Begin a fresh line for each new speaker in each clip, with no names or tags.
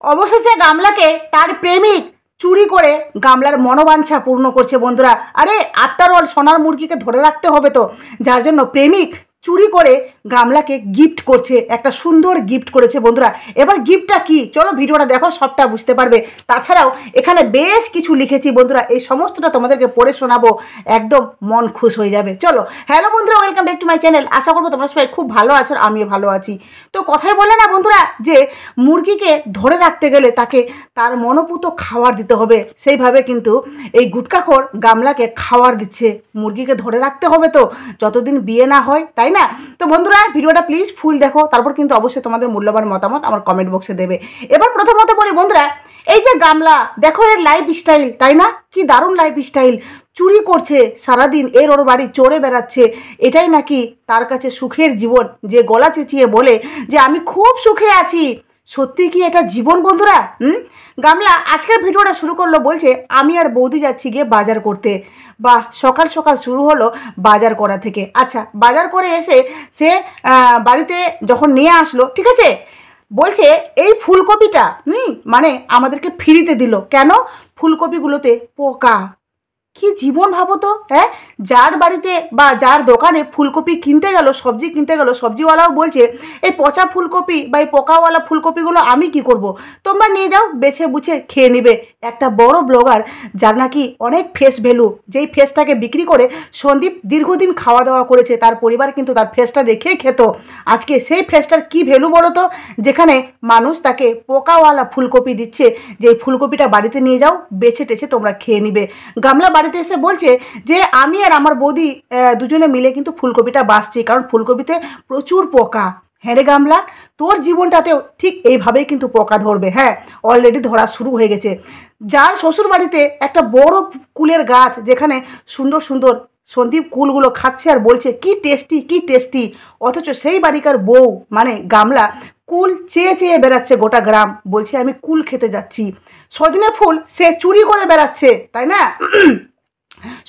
অবশেষে গামলাকে তার প্রেমিক চুরি করে গামলার মনোবাঞ্ছা পূর্ণ করছে বন্ধুরা। আরে আফটার অল সোনার মুরগিকে ধরে রাখতে হবে তো, যার জন্য প্রেমিক চুরি করে গামলাকে গিফট করছে, একটা সুন্দর গিফট করেছে বন্ধুরা। এবার গিফটটা কি, চলো ভিডিওটা দেখো, সবটা বুঝতে পারবে। তাছাড়াও এখানে বেশ কিছু লিখেছি বন্ধুরা, এই সমস্তটা তোমাদেরকে পড়ে শোনাবো, একদম মন খুশ হয়ে যাবে। চলো, হ্যালো বন্ধুরা, welcome back to my channel. আশা করবো তোমরা সবাই খুব ভালো আছো, আমিও ভালো আছি। তো কথাই বলে না বন্ধুরা, যে মুরগিকে ধরে রাখতে গেলে তাকে তার মনোপুত খাবার দিতে হবে, সেইভাবে কিন্তু এই গুটকাখোর গামলাকে খাবার দিচ্ছে। মুরগিকে ধরে রাখতে হবে তো, যতদিন বিয়ে না হয়, তাই না? তো বন্ধুরা ভিডিওটা প্লিজ ফুল দেখো, তারপর কিন্তু অবশ্যই তোমাদের মূল্যবান মতামত আমার কমেন্ট বক্সে দেবে। এবার প্রথমত বলি বন্ধুরা, এই যে গামলা দেখো, এর লাইফ স্টাইল, তাই না? কি দারুণ লাইফ স্টাইল। চুরি করছে সারাদিন, ওর বাড়ি চড়ে বেড়াচ্ছে, এটাই নাকি তার কাছে সুখের জীবন। যে গলা চেঁচিয়ে বলে যে আমি খুব সুখে আছি, সত্যি কি এটা জীবন বন্ধুরা? গামলা আজকের ভিডিওটা শুরু করলো, বলছে আমি আর বৌদি যাচ্ছি গিয়ে বাজার করতে। বা সকাল সকাল শুরু হলো বাজার করা থেকে। আচ্ছা, বাজার করে এসে সে বাড়িতে যখন নিয়ে আসলো, ঠিক আছে, বলছে এই ফুলকপিটা মানে আমাদেরকে ফ্রিতে দিল। কেন? ফুলকপিগুলোতে পোকা। কি জীবন ভাবো তো, হ্যাঁ? যার বাড়িতে বা যার দোকানে ফুলকপি কিনতে গেল, সবজি কিনতে গেল, সবজিওয়ালাও বলছে এই পচা ফুলকপি বা এই পোকাওয়ালা ফুলকপিগুলো আমি কি করব, তোমরা নিয়ে যাও, বেছে বুঝে খেয়ে নিবে। একটা বড় ব্লগার, যার নাকি অনেক ফেস ভ্যালু, যেই ফেসটাকে বিক্রি করে সন্দীপ দীর্ঘদিন খাওয়া দাওয়া করেছে, তার পরিবার কিন্তু তার ফেসটা দেখেই খেত। আজকে সেই ফেসটার কি ভ্যালু বলো তো, যেখানে মানুষ তাকে পোকাওয়ালা ফুলকপি দিচ্ছে, যে এই ফুলকপিটা বাড়িতে নিয়ে যাও, বেছে টেছে তোমরা খেয়ে নিবে। গামলা বাড়িতে এসে বলছে যে আমি আর আমার বৌদি দুজনে মিলে কিন্তু ফুলকপিটা বাছছি, কারণ ফুলকপিতে প্রচুর পোকা। হ্যাঁ রে গামলা, তোর জীবনটাতেও ঠিক এইভাবেই কিন্তু পোকা ধরবে। হ্যাঁ, অলরেডি ধরা শুরু হয়ে গেছে। যার শ্বশুর বাড়িতে একটা বড় কুলের গাছ, যেখানে সুন্দর সুন্দর সন্দীপ কুলগুলো খাচ্ছে আর বলছে কি টেস্টি কি টেস্টি, অথচ সেই বাড়িকার বউ মানে গামলা কুল চেয়ে চেয়ে বেড়াচ্ছে গোটা গ্রাম, বলছে আমি কুল খেতে যাচ্ছি। সজনে ফুল সে চুরি করে বেড়াচ্ছে, তাই না?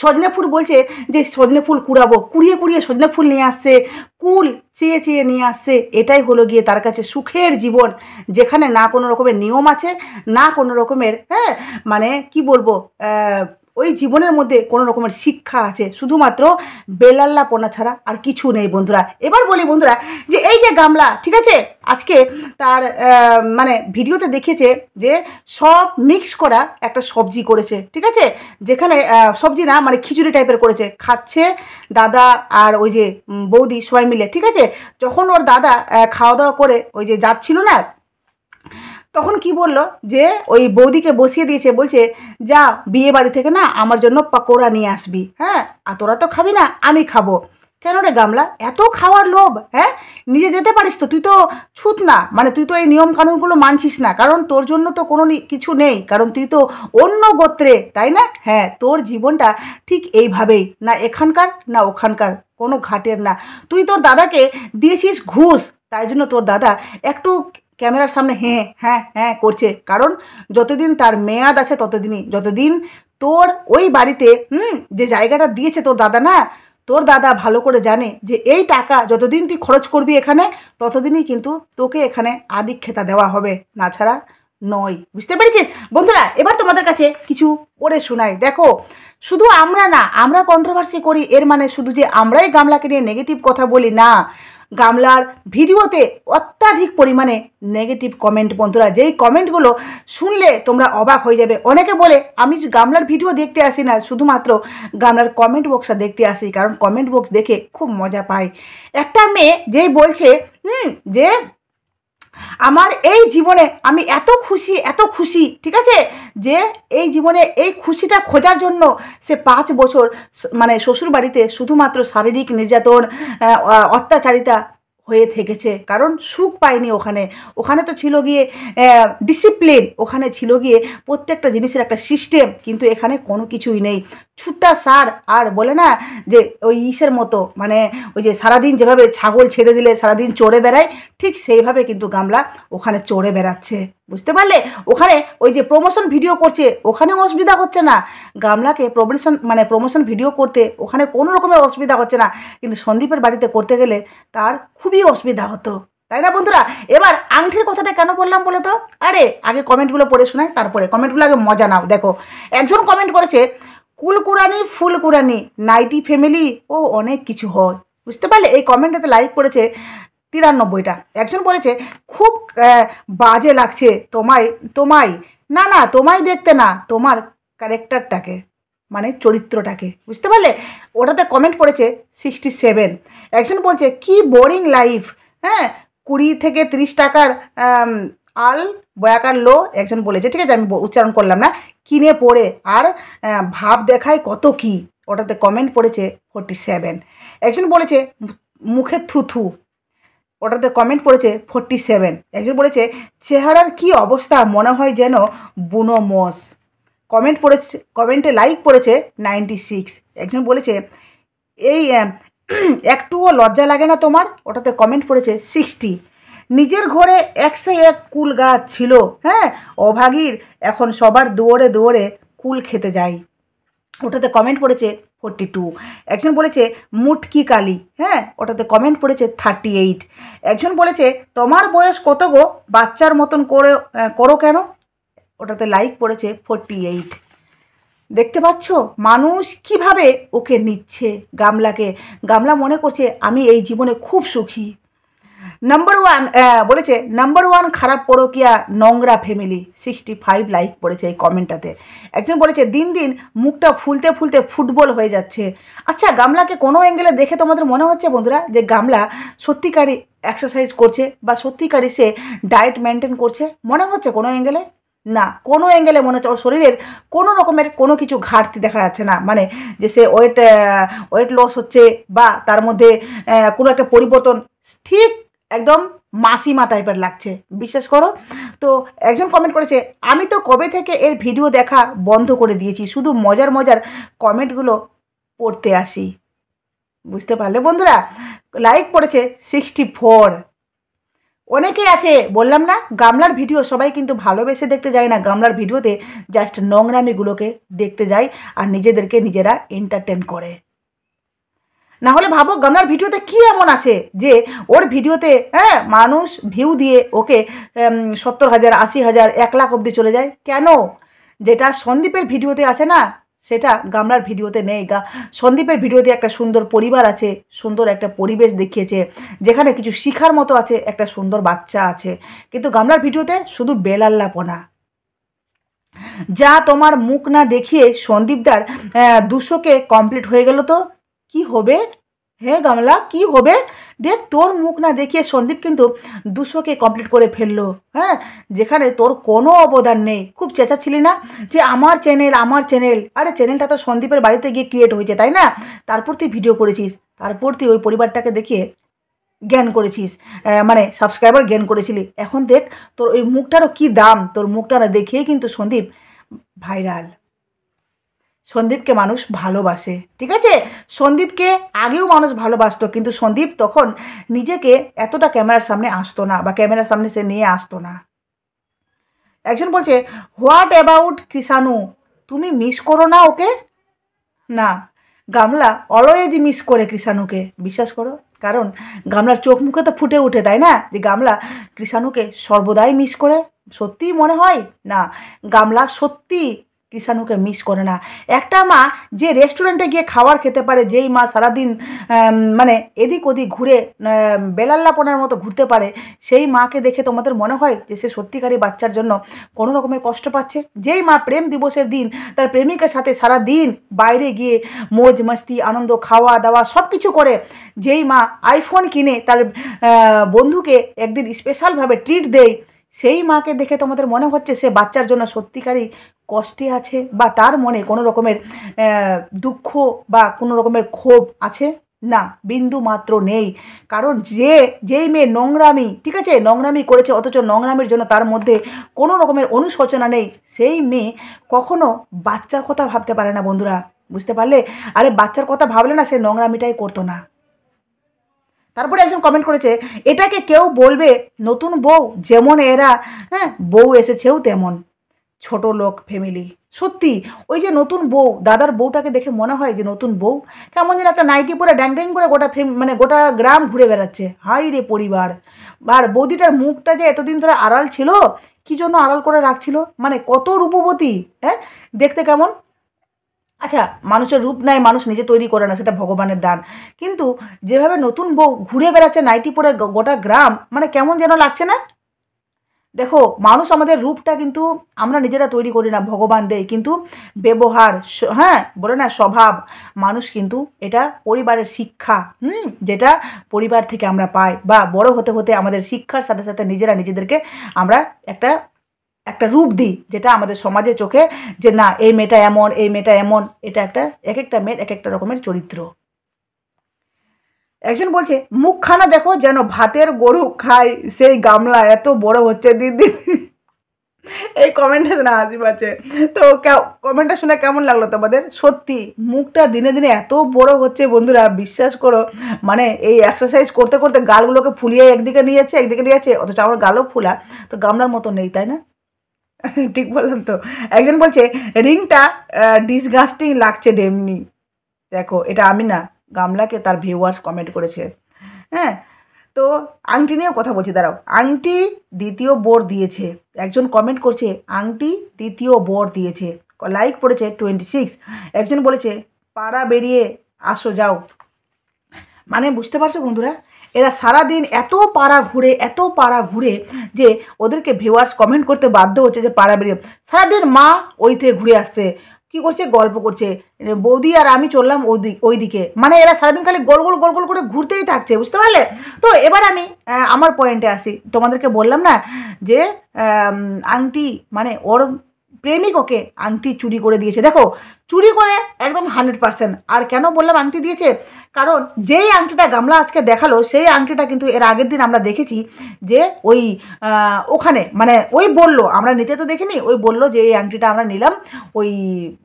সজনে ফুল বলছে যে সজনে ফুল কুড়াবো, কুড়িয়ে কুড়িয়ে সজনে ফুল নিয়ে আসছে, কুল চেয়ে চেয়ে নিয়ে আসছে। এটাই হলো গিয়ে তার কাছে সুখের জীবন, যেখানে না কোনো রকমের নিয়ম আছে, না কোনো রকমের মানে কি বলবো, ওই জীবনের মধ্যে কোনো রকমের শিক্ষা আছে, শুধুমাত্র বেলাল্লাপনা ছাড়া আর কিছু নেই বন্ধুরা। এবার বলি বন্ধুরা, যে এই যে গামলা, ঠিক আছে, আজকে তার মানে ভিডিওতে দেখেছে যে সব মিক্স করা একটা সবজি করেছে, ঠিক আছে, যেখানে সবজি না মানে খিচুড়ি টাইপের করেছে, খাচ্ছে দাদা আর ওই যে বৌদি সবাই মিলে, ঠিক আছে। যখন ওর দাদা খাওয়া দাওয়া করে ওই যে যাচ্ছিল না, তখন কি বললো, যে ওই বৌদিকে বসিয়ে দিয়েছে, বলছে যা বিয়ে বাড়ি থেকে না আমার জন্য পকোড়া নিয়ে আসবি, হ্যাঁ, আর তোরা তো খাবি না, আমি খাবো। কেন রে গামলা, এত খাওয়ার লোভ? হ্যাঁ, নিজে যেতে পারিস তো, তুই তো ছুত না, মানে তুই তো এই নিয়ম কানুনগুলো মানছিস না, কারণ তোর জন্য তো কোনো কিছু নেই, কারণ তুই তো অন্য গোত্রে, তাই না? হ্যাঁ, তোর জীবনটা ঠিক এইভাবেই, না এখানকার না ওখানকার, কোনো ঘাটের না। তুই তোর দাদাকে দিয়েছিস ঘুষ, তাই জন্য তোর দাদা একটু ক্যামেরার সামনে হ্যাঁ হ্যাঁ হ্যাঁ করছে, কারণ যতদিন তার মেয়াদ আছে ততদিনই, যতদিন তোর ওই বাড়িতে যে জায়গাটা দিয়েছে তোর দাদা, না তোর দাদা ভালো করে জানে যে এই টাকা যতদিন তুই খরচ করবি এখানে, ততদিনই কিন্তু তোকে এখানে আদিক্ষেতা দেওয়া হবে, না ছাড়া নয়। বুঝতে পেরেছিস বন্ধুরা? এবার তোমাদের কাছে কিছু পড়ে শোনাই, দেখো। শুধু আমরা না, আমরা কন্ট্রোভার্সি করি এর মানে শুধু যে আমরাই গামলাকে নিয়ে নেগেটিভ কথা বলি না, গামলার ভিডিওতে অত্যাধিক পরিমাণে নেগেটিভ কমেন্ট বন্ধুরা, যেই কমেন্টগুলো শুনলে তোমরা অবাক হয়ে যাবে। অনেকে বলে আমি গামলার ভিডিও দেখতে আসি না, শুধুমাত্র গামলার কমেন্ট বক্সটা দেখতে আসি, কারণ কমেন্ট বক্স দেখে খুব মজা পাই। একটা মেয়ে যেই বলছে যে আমার এই জীবনে আমি এত খুশি এত খুশি, ঠিক আছে, যে এই জীবনে এই খুশিটা খোঁজার জন্য সে 5 বছর মানে শ্বশুর বাড়িতে শুধুমাত্র শারীরিক নির্যাতন, অত্যাচারিতা হয়ে থেকেছে, কারণ সুখ পায়নি ওখানে। ওখানে তো ছিল গিয়ে ডিসিপ্লিন, ওখানে ছিল গিয়ে প্রত্যেকটা জিনিসের একটা সিস্টেম, কিন্তু এখানে কোনো কিছুই নেই। ছুট্টা সার, আর বলে না যে ওই ইসের মতো, মানে ওই যে সারাদিন যেভাবে ছাগল ছেড়ে দিলে সারাদিন চড়ে বেড়ায়, ঠিক সেইভাবে কিন্তু গামলা ওখানে চড়ে বেড়াচ্ছে। বুঝতে পারলে? ওখানে ওই যে প্রমোশন ভিডিও করছে, ওখানে অসুবিধা হচ্ছে না। গামলাকে প্রমোশন ভিডিও করতে ওখানে কোনো রকমের অসুবিধা হচ্ছে না, কিন্তু সন্দীপের বাড়িতে করতে গেলে তার খুবই অসুবিধা হতো। তাই না বন্ধুরা? এবার আংটির কথাটা কেন বললাম বলো তো? আরে আগে কমেন্টগুলো পড়ে শোনাই, তারপরে কমেন্টগুলো আগে মজা নাও। দেখো, একজন কমেন্ট করেছে, কুলকুরানি ফুলকুরানি নাইটি ফ্যামিলি ও অনেক কিছু হয়, বুঝতে পারলে? এই কমেন্টটাতে লাইক করেছে 93টা। একজন বলেছে, খুব বাজে লাগছে তোমায় তোমায় না না তোমায় দেখতে না, তোমার ক্যারেক্টারটাকে, মানে চরিত্রটাকে, বুঝতে পারলে? ওটাতে কমেন্ট করেছে 67। একজন বলছে, কি বোরিং লাইফ, হ্যাঁ 20 থেকে 30 টাকার আল বয়াকার লো, একজন বলেছে, ঠিক আছে আমি উচ্চারণ করলাম না, কিনে পড়ে আর ভাব দেখায় কত কি, ওটাতে কমেন্ট পড়েছে 47। একজন বলেছে মুখে থুথু, ওটাতে কমেন্ট পড়েছে 47। একজন বলেছে চেহারার কি অবস্থা, মনে হয় যেন বুনো মোষ, কমেন্টে লাইক পড়েছে 96। একজন বলেছে এই একটুও লজ্জা লাগে না তোমার, ওটাতে কমেন্ট পড়েছে 60। নিজের ঘরে 101 কুল গাছ ছিল, হ্যাঁ অভাগীর এখন সবার দুয়ারে দুয়ারে কুল খেতে যায়, ওটাতে কমেন্ট পড়েছে 42। একজন বলেছে মুটকি কালি, হ্যাঁ ওটাতে কমেন্ট পড়েছে 38। একজন বলেছে তোমার বয়স কত গো, বাচ্চার মতন করো কেন, ওটাতে লাইক পড়েছে 48। দেখতে পাচ্ছ মানুষ কিভাবে ওকে নিচ্ছে, গামলা মনে করছে আমি এই জীবনে খুব সুখী। নাম্বার 1 বলেছে নাম্বার 1 খারাপ পরকিয়া নোংরা ফ্যামিলি, 65 লাইক পড়েছে এই কমেন্টটাতে। একজন বলেছে দিন দিন মুখটা ফুলতে ফুলতে ফুটবল হয়ে যাচ্ছে। আচ্ছা, গামলাকে কোনো অ্যাঙ্গেলে দেখে তোমাদের মনে হচ্ছে বন্ধুরা যে গামলা সত্যিকারই এক্সারসাইজ করছে বা সত্যিকারই সে ডায়েট মেনটেন করছে? মনে হচ্ছে কোনো অ্যাঙ্গেলে? না, কোনো অ্যাঙ্গেলে মনে হচ্ছে ওর শরীরের কোনো রকমের কোনো কিছু ঘাটতি দেখা যাচ্ছে না, মানে যে সে ওয়েট লস হচ্ছে বা তার মধ্যে কোনো একটা পরিবর্তন, ঠিক একদম মাসিমা টাইপের লাগছে, বিশ্বাস করো। তো একজন কমেন্ট করেছে আমি তো কবে থেকে এর ভিডিও দেখা বন্ধ করে দিয়েছি, শুধু মজার মজার কমেন্টগুলো পড়তে আসি, বুঝতে পারলে বন্ধুরা? লাইক পড়েছে 64। অনেকেই আছে, বললাম না গামলার ভিডিও সবাই কিন্তু ভালোবেসে দেখতে যায় না, গামলার ভিডিওতে জাস্ট নোংরামিগুলোকে দেখতে যায় আর নিজেদেরকে নিজেরা এন্টারটেন করে। না হলে ভাবো গামলার ভিডিওতে কি এমন আছে যে ওর ভিডিওতে মানুষ ভিউ দিয়ে ওকে 70,000 80,000 1 লাখ অবধি চলে যায় কেন? যেটা সন্দীপের ভিডিওতে আছে না, সেটা গামলার ভিডিওতে নেই। সন্দীপের ভিডিওতে একটা সুন্দর পরিবার আছে, সুন্দর একটা পরিবেশ দেখিয়েছে, যেখানে কিছু শিখার মতো আছে, একটা সুন্দর বাচ্চা আছে, কিন্তু গামলার ভিডিওতে শুধু বেলাল্লাপনা। যা তোমার মুখ না দেখিয়ে সন্দীপদার 200কে কমপ্লিট হয়ে গেল, তো কি হবে? হ্যাঁ গামলা কি হবে? দেখ তোর মুখ না দেখিয়ে সন্দীপ কিন্তু 200কে কমপ্লিট করে ফেললো, হ্যাঁ যেখানে তোর কোনো অবদান নেই। খুব চেঁচাচ্ছিলি না যে আমার চ্যানেল, আরে চ্যানেলটা তো সন্দীপের বাড়িতে গিয়ে ক্রিয়েট হয়েছে তাই না? তারপর তুই ভিডিও করেছিস, তারপর তুই ওই পরিবারটাকে দেখিয়ে জ্ঞান করেছিস, মানে সাবস্ক্রাইবার জ্ঞান করেছিলি। এখন দেখ তোর ওই মুখটারও কি দাম, তোর মুখটা না দেখিয়ে কিন্তু সন্দীপ ভাইরাল। সন্দীপকে মানুষ ভালোবাসে, ঠিক আছে? সন্দীপকে আগেও মানুষ ভালোবাসতো, কিন্তু সন্দীপ তখন নিজেকে এতটা ক্যামেরার সামনে আসতো না বা ক্যামেরার সামনে সে নিয়ে আসতো না। একজন বলছে হোয়াট অ্যাবাউট কৃষাণু, তুমি মিস করো না ওকে? না, গামলা অলওয়েজ মিস করে কৃষাণুকে, বিশ্বাস করো। কারণ গামলার চোখ মুখে তো ফুটে ওঠে তাই না, যে গামলা কৃষাণুকে সর্বদাই মিস করে। সত্যিই মনে হয় না, গামলা সত্যি কৃষাণুকে মিস করে না। একটা মা যে রেস্টুরেন্টে গিয়ে খাবার খেতে পারে, যেই মা সারাদিন মানে এদিক ওদিক ঘুরে বেলাল্লাপনার মতো ঘুরতে পারে, সেই মাকে দেখে তোমাদের মনে হয় যে সে সত্যিকারই বাচ্চার জন্য কোনো রকমের কষ্ট পাচ্ছে? যেই মা প্রেম দিবসের দিন তার প্রেমিকের সাথে সারা দিন বাইরে গিয়ে মৌজ মস্তি আনন্দ খাওয়া দাওয়া সব কিছু করে, যেই মা আইফোন কিনে তার বন্ধুকে একদিন স্পেশালভাবে ট্রিট দেয়, সেই মাকে দেখে তোমাদের মনে হচ্ছে সে বাচ্চার জন্য সত্যিকারই কষ্টে আছে বা তার মনে কোনো রকমের দুঃখ বা কোনো রকমের ক্ষোভ আছে? না, বিন্দু মাত্র নেই। কারণ যেই মেয়ে নোংরামি, ঠিক আছে নোংরামি করেছে, অথচ নোংরামির জন্য তার মধ্যে কোনো রকমের অনুশোচনা নেই, সেই মেয়ে কখনো বাচ্চার কথা ভাবতে পারে না বন্ধুরা, বুঝতে পারলে? আরে বাচ্চার কথা ভাবলে না সে নোংরামিটাই করতো না। তারপরে একজন কমেন্ট করেছে এটাকে কেউ বলবে নতুন বউ, যেমন এরা বউ এসেছেও তেমন। ছোট লোক ফ্যামিলি। সত্যি ওই যে নতুন বউ, দাদার বউটাকে দেখে মনে হয় যে নতুন বউ, কেমন যেন একটা নাইটি পরে ড্যাং ড্যাং করে গোটা মানে গোটা গ্রাম ঘুরে বেড়াচ্ছে। হাই রে পরিবার। আর বৌদিটার মুখটা যে এতদিন ধরে আড়াল ছিল, কী জন্য আড়াল করে রাখছিল, মানে কত রূপবতী, হ্যাঁ দেখতে কেমন। আচ্ছা, মানুষের রূপ নাই, মানুষ নিজে তৈরি করে না, সেটা ভগবানের দান। কিন্তু যেভাবে নতুন বউ ঘুরে বেড়াচ্ছে নাইটি পরে গোটা গ্রাম, মানে কেমন যেন লাগছে না। দেখো, মানুষ আমাদের রূপটা কিন্তু আমরা নিজেরা তৈরি করি না, ভগবান দেয়। কিন্তু ব্যবহার, হ্যাঁ বলে না স্বভাব, মানুষ কিন্তু এটা পরিবারের শিক্ষা, যেটা পরিবার থেকে আমরা পাই, বা বড় হতে হতে আমাদের শিক্ষার সাথে সাথে নিজেরা নিজেদেরকে আমরা একটা একটা রূপ দিই, যেটা আমাদের সমাজের চোখে যে না এই মেয়েটা এমন, এই মেয়েটা এমন। এটা একটা এক একটা মেয়ের এক একটা রকমের চরিত্র। একজন বলছে মুখখানা দেখো যেন ভাতের গরু খায়, সেই গামলা এত বড় হচ্ছে দিদি। এই কমেন্টটা শুনে হাসি পাচ্ছে। তো কমেন্টটা শুনে কেমন লাগলো তোমাদের? সত্যি মুখটা দিনে দিনে এত বড় হচ্ছে বন্ধুরা, বিশ্বাস করো। মানে এই এক্সারসাইজ করতে করতে গালগুলোকে ফুলিয়ে একদিকে নিয়ে যাচ্ছে, একদিকে নিয়ে যাচ্ছে, অথচ আমার গালও ফুলা, তো গামলার মতো নেই, তাই না? ঠিক বললাম তো? একজন বলছে রিংটা ডিসগাস্টিং লাগছে ডেমনি। দেখো, এটা আমি না, গামলাকে তার ভিউয়ার্স কমেন্ট করেছে। হ্যাঁ, তো আংটি নিয়েও কথা বলছি, দাঁড়াও। আংটি দ্বিতীয় বর দিয়েছে, একজন কমেন্ট করছে আংটি দ্বিতীয় বর দিয়েছে, লাইক পড়েছে 26। একজন বলেছে পাড়া বেরিয়ে আসো যাও। মানে বুঝতে পারছো বন্ধুরা, এরা সারাদিন এত পাড়া ঘুরে যে ওদেরকে ভিউয়ার্স কমেন্ট করতে বাধ্য হচ্ছে যে পাড়া বেরিয়ে। সারাদিন মা ওইতে ঘুরে আসছে, কী করছে, গল্প করছে, বৌদি আর আমি চললাম ওই দিকে। মানে এরা সারাদিন খালি গোল গোল গোল গোল করে ঘুরতেই থাকছে, বুঝতে পারলে? তো এবার আমি আমার পয়েন্টে আসি। তোমাদেরকে বললাম না যে আংটি, মানে ওর প্রেমিক ওকে আংটি চুরি করে দিয়েছে। দেখো, চুরি করে একদম 100%। আর কেন বললাম আংটি দিয়েছে? কারণ যেই আংটিটা গামলা আজকে দেখালো, সেই আংটিটা কিন্তু এর আগের দিন আমরা দেখেছি যে ওই ওখানে, মানে ওই বললো, আমরা নিতে তো দেখিনি, ওই বললো যে এই আংটিটা আমরা নিলাম ওই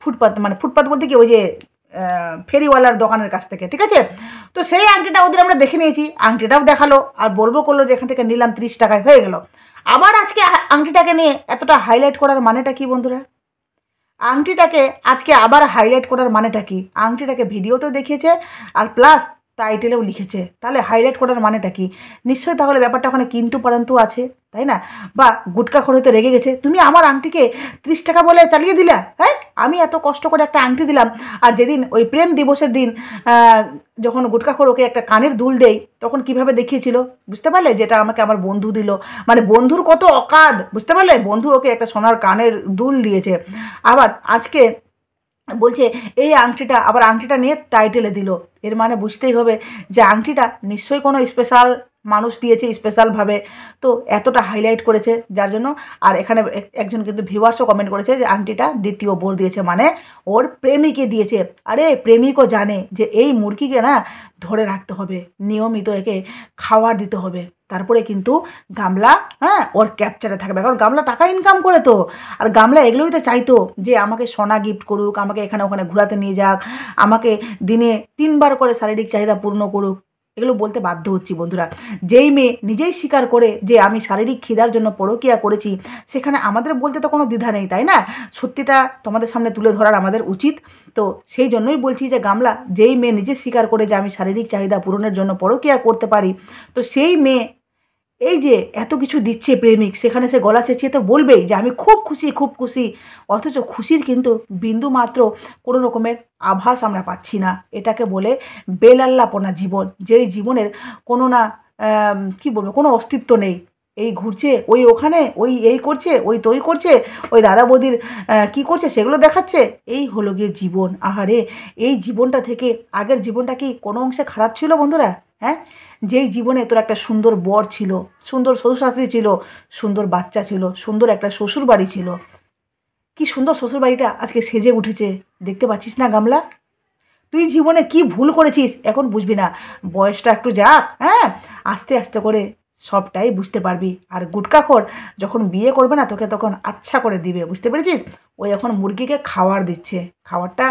ফুটপাত, মানে ফুটপাত বলতে কি ওই যে ফেরিওয়ালার দোকানের কাছ থেকে, ঠিক আছে? তো সেই আংটিটা ওদের আমরা দেখে নিয়েছি, আংটিটাও দেখালো, আর করলো যে এখান থেকে নিলাম 30 টাকায়, হয়ে গেল। আবার আজকে আংটিটাকে নিয়ে এতটা হাইলাইট করার মানেটা কি বন্ধুরা? আংটিটাকে আজকে আবার হাইলাইট করার মানেটা কি? আংটিটাকে ভিডিওতেও দেখিয়েছে, আর প্লাস টাইটেলেও লিখেছে, তাহলে হাইলাইট করার মানেটা কি? নিশ্চয়ই তাহলে ব্যাপারটা ওখানে কিন্তু পরন্তু আছে, তাই না? বা গুটকাখোর হয়তো রেগে গেছে, তুমি আমার আংটিকে 30 টাকা বলে চালিয়ে দিলা। হ্যাঁ, আমি এত কষ্ট করে একটা আংটি দিলাম, আর যেদিন ওই প্রেম দিবসের দিন যখন গুটকাখোর ওকে একটা কানের দুল দেই, তখন কিভাবে দেখিয়েছিল, বুঝতে পারলে? যেটা আমাকে আমার বন্ধু দিল, মানে বন্ধুর কত অকাদ, বুঝতে পারলে? বন্ধু ওকে একটা সোনার কানের দুল দিয়েছে, আবার আজকে বলছে এই আংটিটা, আবার আংটিটা নিয়ে টাইটেলে দিল। এর মানে বুঝতেই হবে যে আংটিটা নিশ্চয়ই কোনো স্পেশাল মানুষ দিয়েছে, স্পেশালভাবে, তো এতটা হাইলাইট করেছে যার জন্য। আর এখানে একজন কিন্তু ভিউয়ার্সও কমেন্ট করেছে যে আংটিটা দ্বিতীয় বর দিয়েছে, মানে ওর প্রেমিকে দিয়েছে। আরে প্রেমিকও জানে যে এই মুরগিকে না ধরে রাখতে হবে, নিয়মিত একে খাবার দিতে হবে, তারপরে কিন্তু গামলা, হ্যাঁ, ওর ক্যাপচারে থাকবে। কারণ গামলা টাকা ইনকাম করে তো, আর গামলা এগুলোই তো চাইতো যে আমাকে সোনা গিফট করুক, আমাকে এখানে ওখানে ঘোরাতে নিয়ে যাক, আমাকে দিনে 3 বার করে শারীরিক চাহিদা পূর্ণ করুক। এগুলো বলতে বাধ্য হচ্ছি বন্ধুরা। যেই মেয়ে নিজেই স্বীকার করে যে আমি শারীরিক খিদার জন্য পরকীয়া করেছি, সেখানে আমাদের বলতে তো কোনো দ্বিধা নেই, তাই না? সত্যিটা তোমাদের সামনে তুলে ধরার আমাদের উচিত। তো সেই জন্যই বলছি যে গামলা, যেই মেয়ে নিজে স্বীকার করে যে আমি শারীরিক চাহিদা পূরণের জন্য পরকীয়া করতে পারি, তো সেই মেয়ে এই যে এত কিছু দিচ্ছে প্রেমিক, সেখানে সে গলা চেঁচিয়ে তো বলবেই যে আমি খুব খুশি, খুব খুশি। অথচ খুশির কিন্তু বিন্দু মাত্র কোনো রকমের আভাস আমরা পাচ্ছি না। এটাকে বলে বেলাল্লাপনা জীবন, যেই জীবনের কোনো না কী বলবো, কোনো অস্তিত্ব নেই। এই ঘুরছে, ওই ওখানে, ওই এই করছে, ওই তৈ করছে, ওই দাদা বৌদির কী করছে সেগুলো দেখাচ্ছে। এই হলো গিয়ে জীবন। আহারে, এই জীবনটা থেকে আগের জীবনটা কি কোনো অংশে খারাপ ছিল বন্ধুরা? হ্যাঁ, যেই জীবনে তোর একটা সুন্দর বর ছিল, সুন্দর শ্বশুরশাশুড়ি ছিল, সুন্দর বাচ্চা ছিল, সুন্দর একটা শ্বশুর বাড়ি ছিল, কি সুন্দর শ্বশুর বাড়িটা আজকে সেজে উঠেছে, দেখতে পাচ্ছিস না গামলা? তুই জীবনে কি ভুল করেছিস এখন বুঝবি না, বয়সটা একটু যাক, হ্যাঁ, আস্তে আস্তে করে সবটাই বুঝতে পারবি। আর গুটকাখোর যখন বিয়ে করবে না, তোকে তখন আচ্ছা করে দিবে, বুঝতে পেরেছিস? ওই এখন মুরগিকে খাবার দিচ্ছে, খাবারটা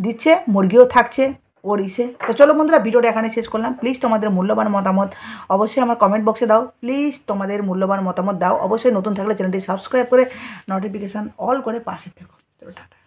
দিচ্ছে, মুরগিও থাকছে, ওর ইসে। তো চলো বন্ধুরা, ভিডিওটা এখানে শেষ করলাম। প্লিজ তোমাদের মূল্যবান মতামত অবশ্যই আমার কমেন্ট বক্সে দাও। প্লিজ তোমাদের মূল্যবান মতামত দাও। অবশ্যই নতুন থাকলে চ্যানেলটি সাবস্ক্রাইব করে নোটিফিকেশান অল করে পাশে থেকো। চলো টাটা।